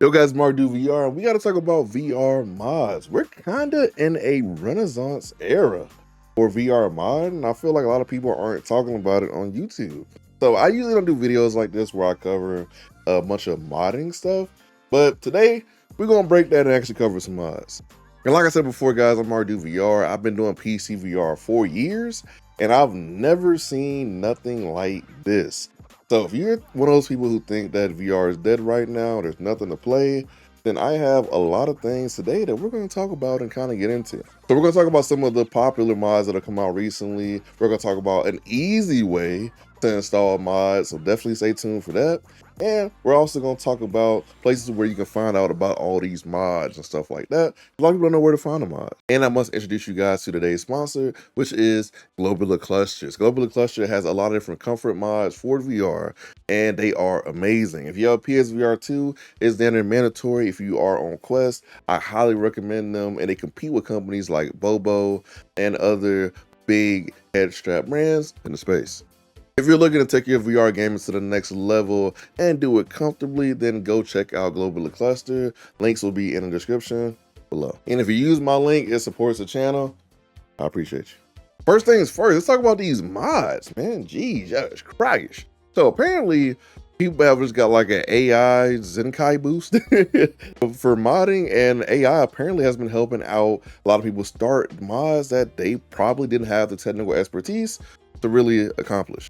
Yo guys, MartydudeVR, and we gotta talk about VR mods. We're kinda in a renaissance era for VR mod, and I feel like a lot of people aren't talking about it on YouTube. So I usually don't do videos like this where I cover a bunch of modding stuff, but today we're gonna break that and actually cover some mods. And like I said before, guys, I'm MartydudeVR. I've been doing PCVR for years, and I've never seen nothing like this. So if you're one of those people who think that VR is dead right now, there's nothing to play, then I have a lot of things today that we're going to talk about and kind of get into. So we're going to talk about some of the popular mods that have come out recently. We're going to talk about an easy way to install mods, so definitely stay tuned for that. And we're also going to talk about places where you can find out about all these mods and stuff like that. A lot of people don't know where to find a mod. And I must introduce you guys to today's sponsor, which is Globular Clusters. Globular Cluster has a lot of different comfort mods for VR, and they are amazing. If you have PSVR 2, it's then mandatory. If you are on Quest, I highly recommend them, and they compete with companies like Bobo and other big head strap brands in the space. If you're looking to take your VR gaming to the next level and do it comfortably, then go check out Globular Cluster. Links will be in the description below. And if you use my link, it supports the channel. I appreciate you. First things first, let's talk about these mods, man. Geez, that's crash. So apparently, people have just got like an AI Zenkai boost for modding, and AI apparently has been helping out a lot of people start mods that they probably didn't have the technical expertise to really accomplish.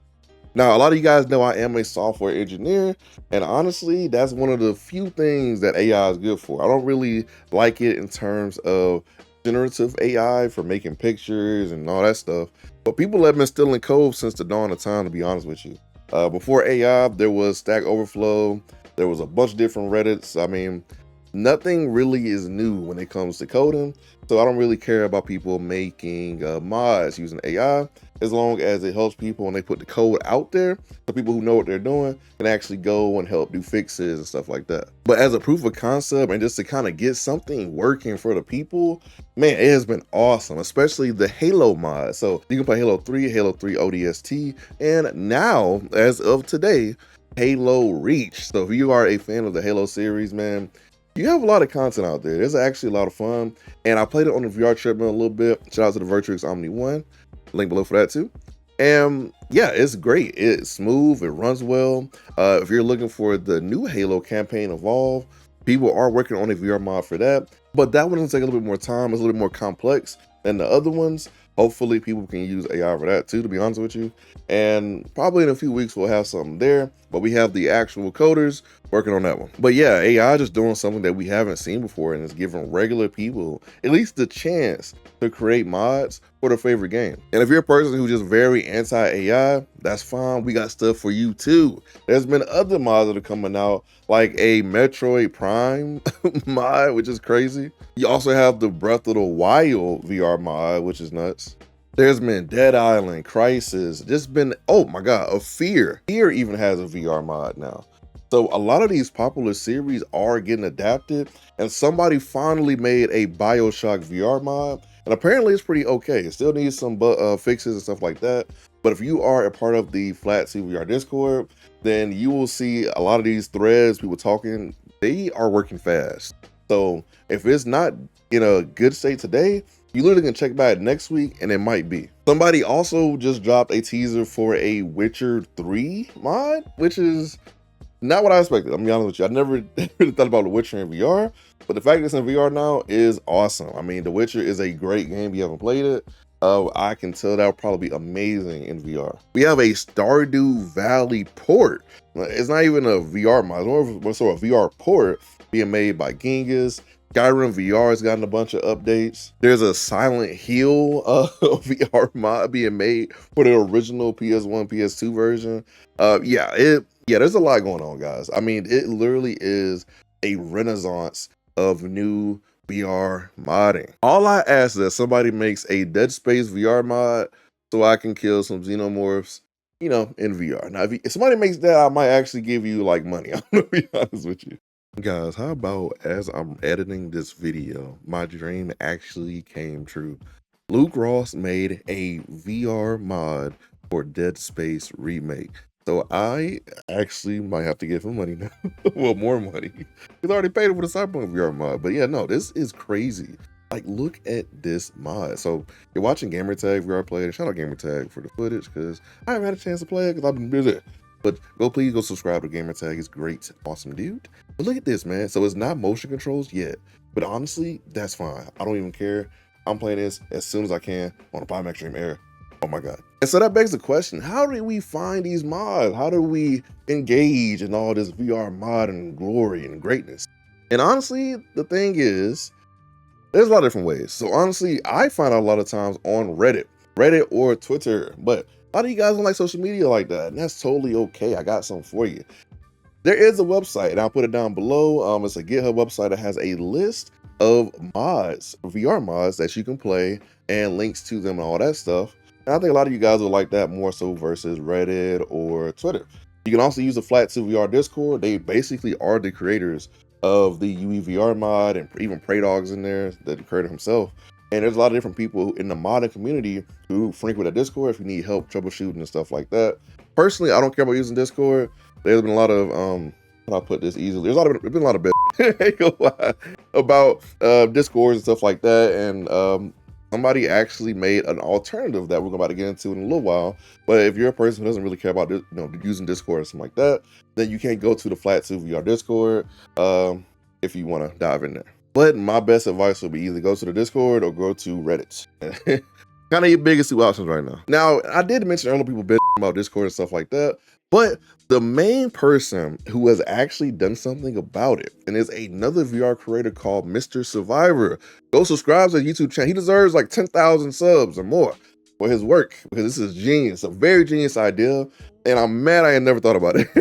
Now, a lot of you guys know I am a software engineer, and honestly, that's one of the few things that AI is good for. I don't really like it in terms of generative AI for making pictures and all that stuff, but people have been stealing code since the dawn of time, to be honest with you. Before AI, there was Stack Overflow, there was a bunch of different Reddits. I mean, nothing really is new when it comes to coding, so I don't really care about people making mods using AI, as long as it helps people and they put the code out there so people who know what they're doing can actually go and help do fixes and stuff like that. But as a proof of concept and just to kind of get something working for the people, man, it has been awesome, especially the Halo mod. So you can play Halo 3, Halo 3 ODST, and now, as of today, Halo Reach. So if you are a fan of the Halo series, man, you have a lot of content out there. There's actually a lot of fun, and I played it on the VR treadmill a little bit. Shout out to the Virtuix Omni 1. Link below for that too. And yeah, it's great. It's smooth. It runs well. If you're looking for the new Halo campaign Evolve, people are working on a VR mod for that. But that one will take a little bit more time. It's a little bit more complex than the other ones. Hopefully people can use AI for that too, to be honest with you. And probably in a few weeks we'll have something there, but we have the actual coders working on that one. But yeah, AI just doing something that we haven't seen before, and it's giving regular people at least the chance to create mods for their favorite game. And if you're a person who's just very anti-AI, that's fine. We got stuff for you too. There's been other mods that are coming out, like a Metroid Prime mod, which is crazy. You also have the Breath of the Wild VR mod, which is nuts. There's been Dead Island, Crisis, just been, oh my God, a Fear. Fear even has a VR mod now. So a lot of these popular series are getting adapted, and somebody finally made a BioShock VR mod, and apparently it's pretty okay. It still needs some fixes and stuff like that. But if you are a part of the Flat CVR Discord, then you will see a lot of these threads, people talking, they are working fast. So if it's not in a good state today, you literally can check back next week and it might be. Somebody also just dropped a teaser for a Witcher 3 mod, which is not what I expected. I'm gonna be honest with you. I never really thought about The Witcher in VR, but the fact that it's in VR now is awesome. I mean, The Witcher is a great game if you haven't played it. I can tell that would probably be amazing in VR. We have a Stardew Valley port. It's not even a VR mod, it's more so a VR port being made by Genghis. Skyrim VR has gotten a bunch of updates. There's a Silent Hill VR mod being made for the original PS1, PS2 version. Yeah, there's a lot going on, guys. I mean, it literally is a renaissance of new VR modding. All I ask is that somebody makes a Dead Space VR mod so I can kill some xenomorphs, you know, in VR. Now, if somebody makes that, I might actually give you like money. I'm gonna be honest with you. Guys, how about as I'm editing this video, my dream actually came true. Luke Ross made a VR mod for Dead Space Remake. So I actually might have to give him money now. Well, more money. He's already paid for the Cyberpunk VR mod. But yeah, no, this is crazy. Like, look at this mod. So you're watching Gamertag VR play. Shout out Gamertag for the footage because I haven't had a chance to play it because I've been busy. But please go subscribe to Gamertag. He's great, awesome dude. But look at this, man. So it's not motion controls yet. But honestly, that's fine. I don't even care. I'm playing this as soon as I can on a Prime Extreme Air. Oh my God. And so that begs the question, how do we find these mods? How do we engage in all this VR mod and glory and greatness? And honestly, the thing is, there's a lot of different ways. So honestly, I find out a lot of times on Reddit or Twitter, but a lot of you guys don't like social media like that, and that's totally okay. I got something for you. There is a website, and I'll put it down below. It's a GitHub website that has a list of mods, VR mods that you can play and links to them and all that stuff. And I think a lot of you guys would like that more so versus Reddit or Twitter. You can also use the Flat2VR Discord. They basically are the creators of the UEVR mod, and even Preydogs in there, the creator himself. And there's a lot of different people in the modding community who frequent the Discord if you need help troubleshooting and stuff like that. Personally, I don't care about using Discord. There's been a lot of how do I put this easily? There's been a lot of bit about Discords and stuff like that, and somebody actually made an alternative that we're about to get into in a little while. But if you're a person who doesn't really care about using Discord or something like that, then you can't go to the Flat2VR Discord if you want to dive in there. But my best advice would be either go to the Discord or go to Reddit. Kind of your biggest two options right now. Now, I did mention earlier people bitching about Discord and stuff like that, but the main person who has actually done something about it, and is another VR creator called Mr. Survivor. Go subscribe to his YouTube channel. He deserves like 10,000 subs or more for his work, because this is genius, a very genius idea, and I'm mad I had never thought about it.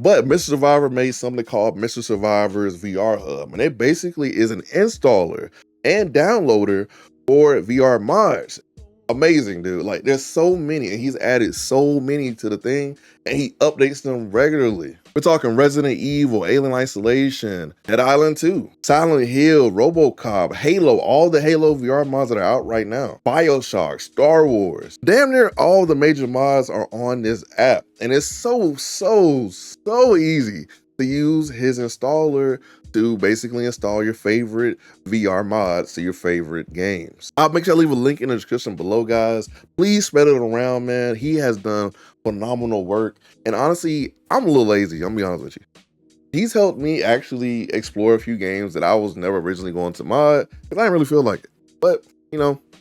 But Mr. Survivor made something called Mr. Survivor's VR Hub, and it basically is an installer and downloader for VR mods. Amazing, dude. Like, there's so many, and he's added so many to the thing, and he updates them regularly. We're talking Resident Evil, Alien Isolation, Dead Island 2, Silent Hill, RoboCop, Halo, all the Halo VR mods that are out right now, BioShock, Star Wars. Damn near all the major mods are on this app, and it's so easy to use his installer to basically install your favorite VR mods to your favorite games. I'll make sure I leave a link in the description below, guys. Please spread it around, man. He has done phenomenal work. And honestly, I'm a little lazy, I'm gonna be honest with you. He's helped me actually explore a few games that I was never originally going to mod, because I didn't really feel like it. But,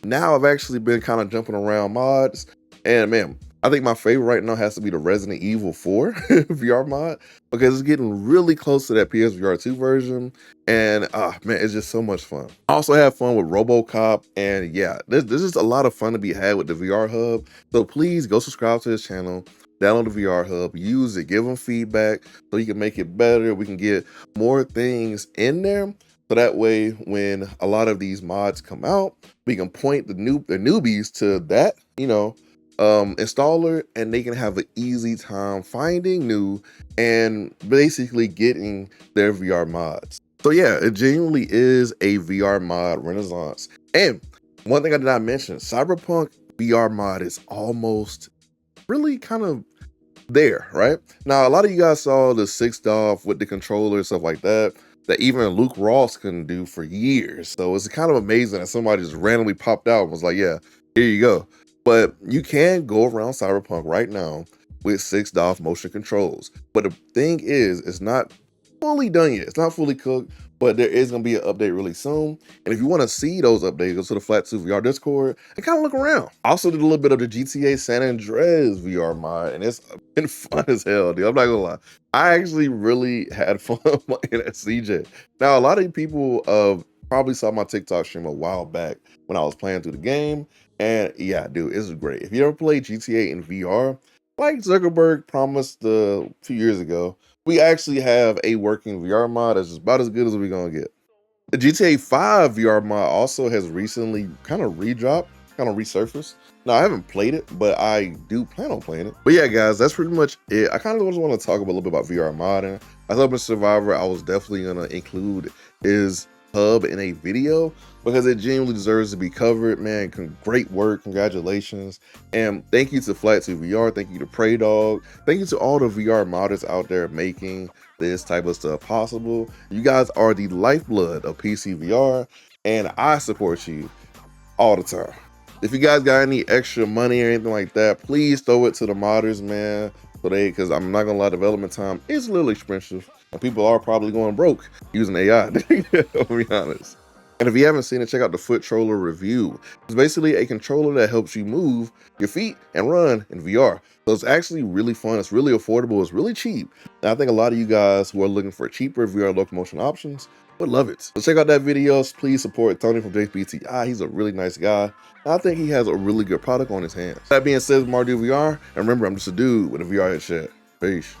now I've actually been kind of jumping around mods, and man, I think my favorite right now has to be the Resident Evil 4 VR mod, because it's getting really close to that PSVR 2 version, and man, it's just so much fun. I also have fun with RoboCop, and yeah, there's just a lot of fun to be had with the VR Hub. So please go subscribe to his channel, download the VR Hub, use it, give him feedback so he can make it better. We can get more things in there, so that way when a lot of these mods come out, we can point the newbies to that, installer, and they can have an easy time finding new and basically getting their VR mods. So yeah, it genuinely is a VR mod renaissance. And one thing I did not mention, Cyberpunk VR mod is almost really kind of there, right? Now, a lot of you guys saw the 6DoF with the controller and stuff like that even Luke Ross couldn't do for years. So it's kind of amazing that somebody just randomly popped out and was like, yeah, here you go. But you can go around Cyberpunk right now with 6DoF motion controls. But the thing is, it's not fully done yet. It's not fully cooked, but there is going to be an update really soon. And if you want to see those updates, go to the Flat2VR Discord and kind of look around. I also did a little bit of the GTA San Andreas VR mod, and it's been fun as hell, dude. I'm not gonna lie. I actually really had fun playing at CJ. Now, a lot of people probably saw my TikTok stream a while back when I was playing through the game. And yeah, dude, it's great. If you ever played GTA in VR, like Zuckerberg promised a few years ago, we actually have a working VR mod that's just about as good as we're gonna get. The GTA 5 VR mod also has recently kind of redropped, kind of resurfaced. Now, I haven't played it, but I do plan on playing it. But yeah, guys, that's pretty much it. I kind of just want to talk a little bit about VR modding. I thought with Survivor, I was definitely gonna include his hub in a video because it genuinely deserves to be covered, man. Great work, congratulations. And thank you to Flat2VR, thank you to Prey Dog, thank you to all the VR modders out there making this type of stuff possible. You guys are the lifeblood of PCVR, and I support you all the time. If you guys got any extra money or anything like that, please throw it to the modders, man. Because I'm not gonna lie, development time is a little expensive, and people are probably going broke using AI. I'll be honest. And if you haven't seen it, check out the Foot Troller review. It's basically a controller that helps you move your feet and run in VR. So it's actually really fun. It's really affordable. It's really cheap. And I think a lot of you guys who are looking for cheaper VR locomotion options would love it. So check out that video. Please support Tony from JPTI. He's a really nice guy. I think he has a really good product on his hands. That being said, MartydudeVR, and remember, I'm just a dude with a VR headset. Peace.